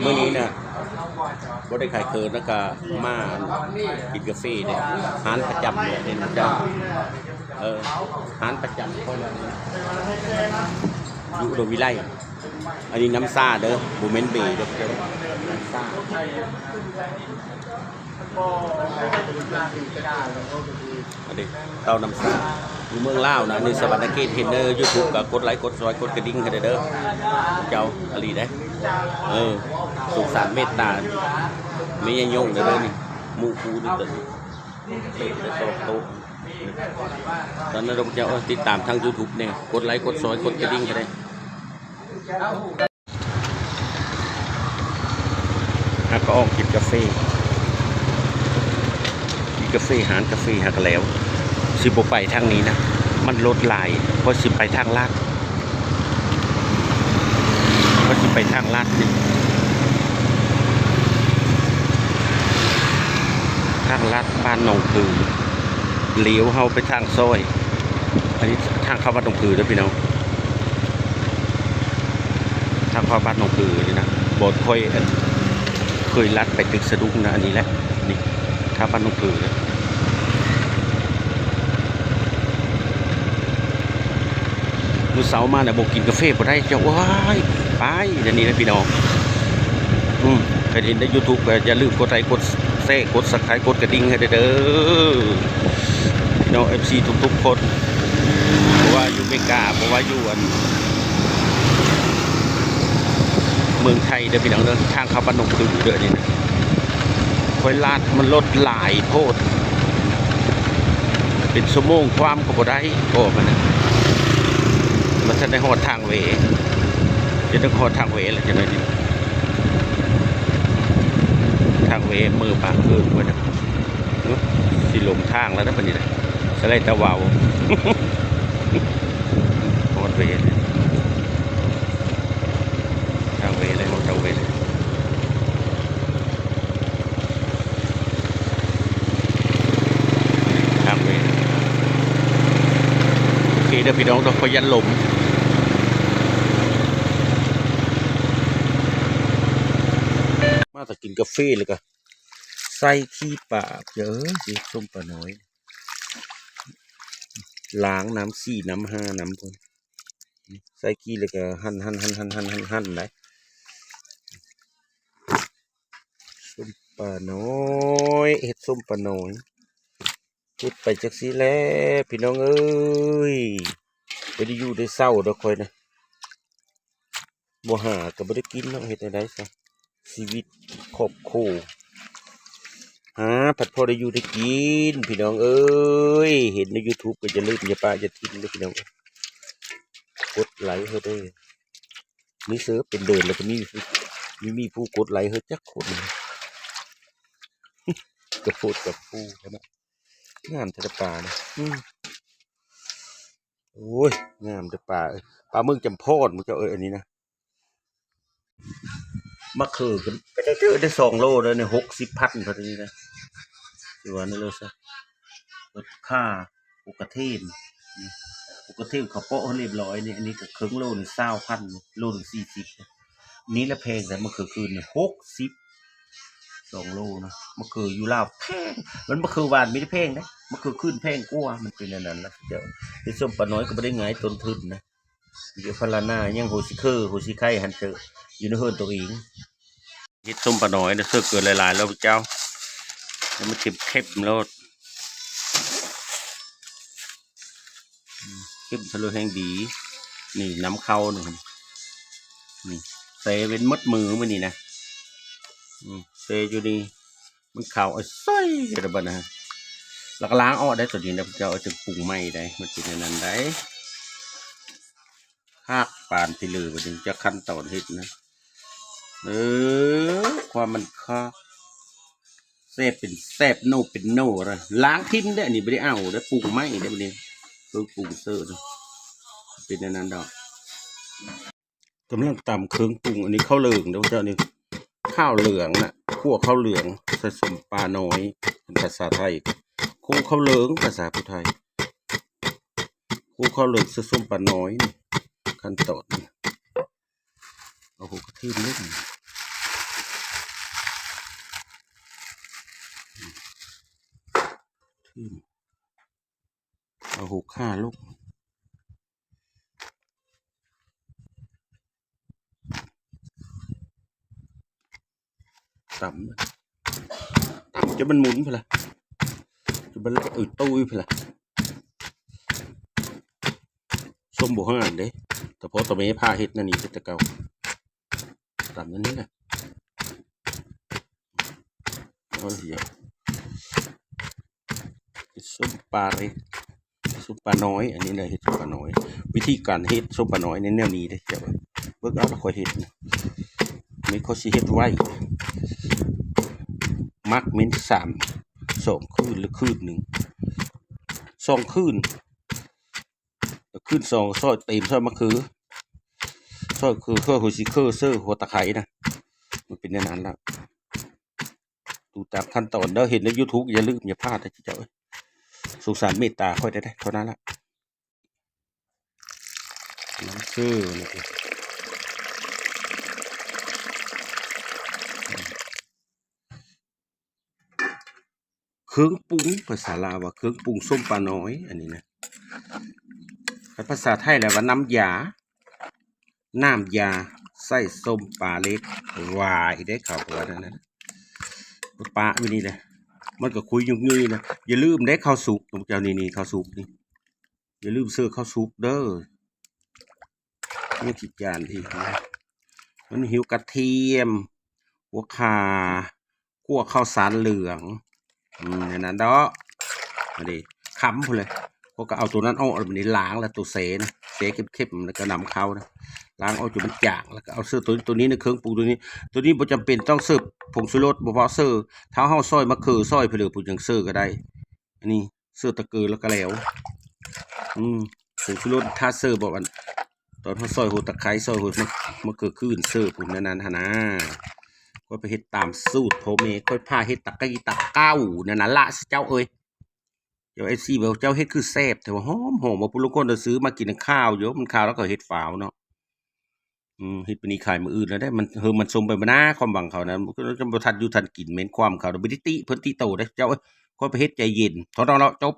มื่อนี้เนี่ยบ่ได้ขายเคินแล้วก็มากินกาแฟเนี่ยร้านประจำเนี่ยนะจ๊ะร้านประจำคนอยู่อุดมวิไลอันนี้น้ำซาเด้อบูเมนเบย์เด้อน้ำซาอันนี้เตาน้ำซาอยู่เมืองลาวนะนี่สวรรค์เกตเห็นเด้อยูทูบก็กดไลค์กดซอยกดกระดิ่งให้เด้อเจ้าอลีได้สุขสันต์เมตตาไม่ยังยงเด้อนี่มูคูนี่เด้อเต็มเลยโต๊ะตอนนั้นเราจะติดตามทาง YouTube เนี่ยกดไลค์กดซอยกดกระดิ่งให้ได้ก็ออกกินกาแฟหารกาแฟหักแล้วสิบไปทางนี้นะมันลดลายเพราะสิไปทางลาดนี่ทางลาดบ้านหนองผือเลี้ยวเข้าไปทางซอยอันนี้ทางเข้าบ้านหนองผือนะพี่น้องทางเข้าบ้านหนองผือนี่นะบอดเคยลัดไปตึกสะดุ้งนะอันนี้แหละนี่ทางบ้านหนองผือนะมื้อเสาร์มาเนี่ยบอกกินกาแฟบ่ได้เจ้าว้ายไปเดี๋ยวนี้นะพี่น้องใครเห็นใน YouTube ก็อย่าลืมกดไลค์กดแชร์กด Subscribe กดกระดิ่งให้เด้อพี่น้อง FC ทุกๆคนเพราะว่าอยู่อเมริกาเพราะว่าอยู่เมืองไทยเด้อพี่น้องเด้อทางเข้าบ้านหนองผือเด้อนี่นะค่อยลาดมันลดหลายโพดเป็นชั่วโมงความก็บ่ได้โอ้มันนะมันจะได้หอดทางเวจะต้องหอดทางเวแหละจะได้ดิทางเวมือปากเกินไปนะสิลมทางแล้วนะเป็นยังไงสไลด์ตะวาวหอดเวทางเวเลยหอดทางเวเลยทางเวโอเคเดี๋ยวพี่น้องต้องพยัญลมมาแต่กินกาแฟเลยก็ใส่ขี้ปากเยอะสิส้มปลาน้อยล้างน้ำ4น้ำ5น้ำคนใส่ขี้เลยก็หั่นได้ส้มปลาน้อยเห็ดส้มปลาน้อยพูดไปจากสิแล้วพี่น้องเอ้ยไปได้อยู่ได้เศร้าดอกคอยนะบ่หาก็บ่ได้กินเนาะเฮ็ดได้ซะชีวิตครอบครัวผัดพอได้อยู่ได้กินพี่น้องเอ้ยเห็นใน YouTube ก็จะลืมอย่าป้าจะทิ้งเลยพี่น้องกดไลค์เฮ้ยได้มีเสือเป็นเดินแล้วก็มีผู้กดไลค์เฮ้ยจักคนกระโปดกับผู้นะงามแต่ป่านะโอ้ยงามแต่ป่าปลาเมืองจำพอดมึงจะอันนี้นะมะเขือกันไปได้2 โลเลยเนี่ย60,000พอดีนะสิว่านี่เลยซะลดค่าปกติเขาโปะเรียบร้อยเนี่ยอันนี้ก็ครึ่งโลนี่20,000โลนึง40นี้ละแพงแต่มะเขือคืนเนี่ย2 โลนะมะเขืออยู่ลาวแพงมันมะเขือหวานไม่ได้แพงนะมะเขือคืนแพงกว่ามันเป็นนั้นนะเดี๋ยวไอ้ส้มปลาน้อยก็ไม่ได้ง่ายต้นทุนนะเดี๋ยวพลานายังโหสิไข่หันเจออยู่ในเฮือนตัวเองเฮ็ดส้มปลาน้อยนะเสื้อเกิดหลายๆแล้วเจ้าแล้วมันเข้มแล้วเข้มทะลุแห้งดีนี่น้ำเข้าหนึ่งนี่เซเป็นมัดมือมันนี่นะเซอยู่นี่มันเข่าไอ้สร้อยอะไรบ้างนะแล้วก็ล้างออกได้ตัวนี้นะเจ้าจะปรุงไม่ได้มันเป็นอย่างนั้นได้หักปานที่เลยมันจะขั้นตอนเฮ็ดนะความมันค่าแซ่บเป็นแซ่บโนเป็นโนอะไรล้างทิ้งได้นี่ไม่ได้เอาได้ปรุงไม่ได้ไม่ได้คือปรุงเสร็จเป็นอย่างนั้นดอกกำลังตำเครื่องปรุงอันนี้ข้าวเหลืองเดี๋ยวเจ้านี่ข้าวเหลืองน่ะคั่วข้าวเหลืองผสมปลาน้อยภาษาไทยคั่วข้าวเหลืองภาษาพุทธไทยคั่วข้าวเหลืองผสมปลาน้อยขั้นตอนเอาหัวกะทินิด ขึ้นเอา65ลูกต่ำจะมันหมุนพะล่ะจะมันตุ้ยพะล่ะส้มบ่ห่านเด้แต่พอตะเมผ้าเฮ็ดนั่นนี่เป็นตะเกาต่ำนั่นนี่แหละเอาเสียส้มปลาเลยส้มปลาน้อยอันนี้เลยเฮ็ดส้มปลาน้อยวิธีการเฮ็ดส้มปลาน้อยในแนวนี้เด้เจ้าเบิ่งเอาแล้วค่อยเฮ็ดมีเขาสิเฮ็ดไว้มักเม้น2 คืนหรือคืนหนึ่ง2 คืนคืน2ซอยตีนซอยมะเขือซอยคือเครือหัวสิเครือเสื้อหัวตะไคร้นะมันเป็นอย่างนั้นแล้วดูตามขั้นตอนเด้อเห็นใน YouTube อย่าลืมอย่าพลาดนะเจ้าสงสารเมตตาค่อยได้เท่านั้นละน้ำชื่อนี่เครื่องปรุงภาษาลาวว่าเครื่องปรุงส้มปลาน้อยอันนี้นะภาษาไทยแหละว่าน้ำยาใส่ส้มปลาเล็กวายได้ข่าวว่านั่นนะปลาวินี่เลยมันก็คุยยุ่งยืยนะอย่าลืมได้ข้าวสุกตรงเจ้านี่ข้าวสุกนี่อย่าลืมซื้อข้าวสุกเด้อไม่ผิดจานอีกนะมันหิวกระเทียมหัวข่าคั่วข้าวสารเหลืองเนี่ยนะเด้อมาดิค้ำพอเลยพวกก็เอาตัวนั้นเอาแบบนี้ล้างแล้วตัวเสนะเสเข้มๆแล้วก็นำเข้านะล้างเอาจุดมันจางแล้วก็เอาเสื้อตัวนี้ในเครื่องปรุงตัวนี้บ่จำเป็นต้องเสิร์ฟผงชูรสบ่พอเสิร์ฟเท้าเฮาซอยมะเขือซอยไปเลยผู้จังเสิร์ฟก็ได้อันนี้เสิร์ฟตะเกียแล้วก็แล้วผงชูรสถ้าเสิร์ฟบอกว่าตอนเฮาซอยหัวตะไคร้ซอยหัวมะเขือคืนเสิร์ฟผมนั้นหั่นนะก็ไปเฮ็ดตามสูตรพ่อแม่ค่อยพาเฮ็ดตะเก้านั่นน่ะละเจ้าเอ้ยเจ้าFCบอกเจ้าเฮ็ดคือแซ่บแต่ว่าหอมบ่ผู้ลางคนซื้อมากินข้าวอยู่มันข้าวแล้วก็เฮ็ดฝาวเนาะเฮ็ดปานนี้ขายมื้ออื่นแล้วได้มันสมไปบ่นะความหวังเขานะก็จะบ่ทันอยู่ทันกินแม่นความเขาบ่ได้ติเพิ่นติโตเด้เจ้าก็ไปเฮ็ดใจเย็นเท่านั้นแล้วจบ